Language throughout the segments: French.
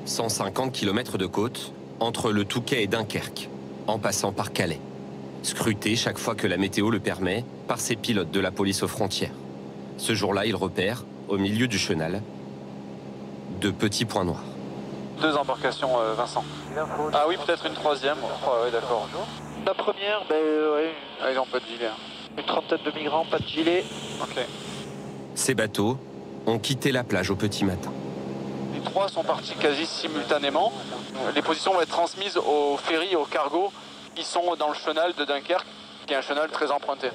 150 km de côte entre le Touquet et Dunkerque, en passant par Calais. Scruté chaque fois que la météo le permet par ses pilotes de la police aux frontières. Ce jour-là, il repère, au milieu du chenal, de petits points noirs. 2 embarcations, Vincent. Ah oui, peut-être une troisième. Oh, ouais, d'accord. La première, Ah, ils n'ont pas de gilet. Hein. une trentaine de migrants, pas de gilet. Ok. Ces bateaux ont quitté la plage au petit matin. Les 3 sont partis quasi simultanément. Les positions vont être transmises au ferry et au cargo qui sont dans le chenal de Dunkerque, qui est un chenal très emprunté.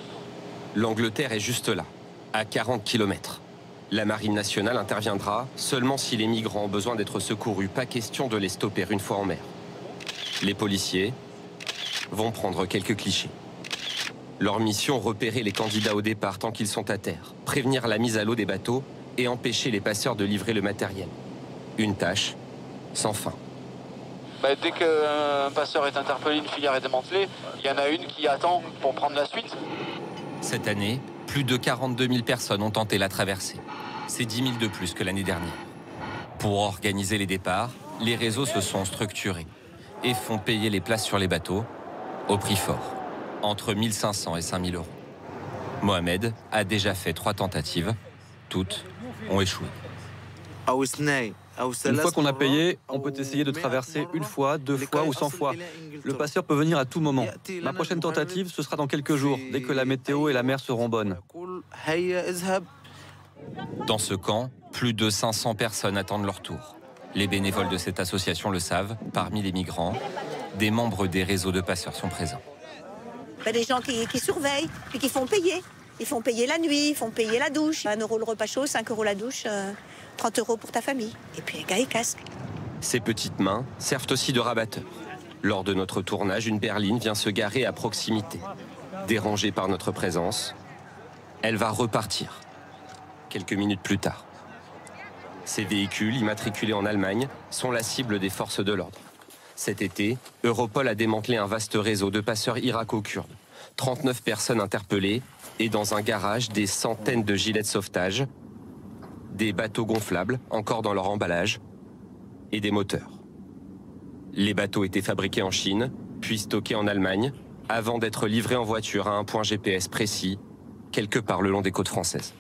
L'Angleterre est juste là, à 40 km. La Marine nationale interviendra seulement si les migrants ont besoin d'être secourus. Pas question de les stopper une fois en mer. Les policiers vont prendre quelques clichés. Leur mission, repérer les candidats au départ tant qu'ils sont à terre, prévenir la mise à l'eau des bateaux et empêcher les passeurs de livrer le matériel. Une tâche sans fin. Dès qu'un passeur est interpellé, une filière est démantelée, il y en a une qui attend pour prendre la suite. Cette année, plus de 42 000 personnes ont tenté la traversée. C'est 10 000 de plus que l'année dernière. Pour organiser les départs, les réseaux se sont structurés et font payer les places sur les bateaux au prix fort, entre 1 500 et 5 000 euros. Mohamed a déjà fait 3 tentatives. Toutes ont échoué. Une fois qu'on a payé, on peut essayer de traverser 1 fois, 2 fois ou 100 fois. Le passeur peut venir à tout moment. Ma prochaine tentative, ce sera dans quelques jours, dès que la météo et la mer seront bonnes. Dans ce camp, plus de 500 personnes attendent leur tour. Les bénévoles de cette association le savent, parmi les migrants, des membres des réseaux de passeurs sont présents. Des gens qui surveillent et qui font payer. Ils font payer la nuit, ils font payer la douche. 1 euro le repas chaud, 5 euros la douche, 30 euros pour ta famille. Et puis gars et casque. Ces petites mains servent aussi de rabatteurs. Lors de notre tournage, une berline vient se garer à proximité. Dérangée par notre présence, elle va repartir quelques minutes plus tard. Ces véhicules, immatriculés en Allemagne, sont la cible des forces de l'ordre. Cet été, Europol a démantelé un vaste réseau de passeurs irako-kurdes. 39 personnes interpellées et dans un garage, des centaines de gilets de sauvetage, des bateaux gonflables, encore dans leur emballage, et des moteurs. Les bateaux étaient fabriqués en Chine, puis stockés en Allemagne, avant d'être livrés en voiture à un point GPS précis, quelque part le long des côtes françaises.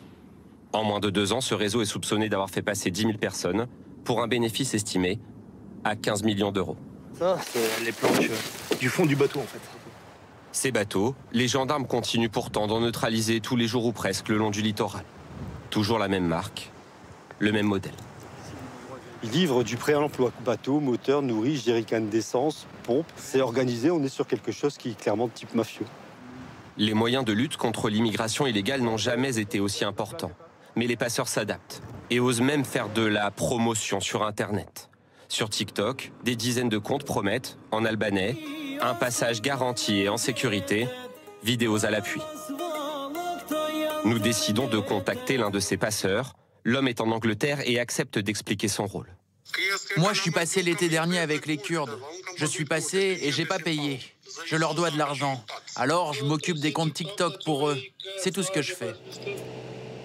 En moins de 2 ans, ce réseau est soupçonné d'avoir fait passer 10 000 personnes pour un bénéfice estimé à 15 millions d'euros. Ça, c'est les planches du fond du bateau, en fait. Ces bateaux, les gendarmes continuent pourtant d'en neutraliser tous les jours ou presque le long du littoral. Toujours la même marque, le même modèle. Ils livrent du prêt à l'emploi. Bateau, moteur, nourri, jerrycan d'essence, pompe. C'est organisé, on est sur quelque chose qui est clairement de type mafieux. Les moyens de lutte contre l'immigration illégale n'ont jamais été aussi importants. Mais les passeurs s'adaptent et osent même faire de la promotion sur Internet. Sur TikTok, des dizaines de comptes promettent, en albanais, un passage garanti et en sécurité, vidéos à l'appui. Nous décidons de contacter l'un de ces passeurs. L'homme est en Angleterre et accepte d'expliquer son rôle. Moi, je suis passé l'été dernier avec les Kurdes. Je suis passé et j'ai pas payé. Je leur dois de l'argent. Alors, je m'occupe des comptes TikTok pour eux. C'est tout ce que je fais.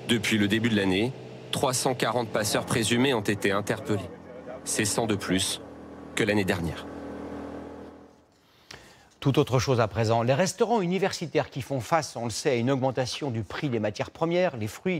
Depuis le début de l'année, 340 passeurs présumés ont été interpellés. C'est 100 de plus que l'année dernière. Tout autre chose à présent. Les restaurants universitaires qui font face, on le sait, à une augmentation du prix des matières premières, les fruits,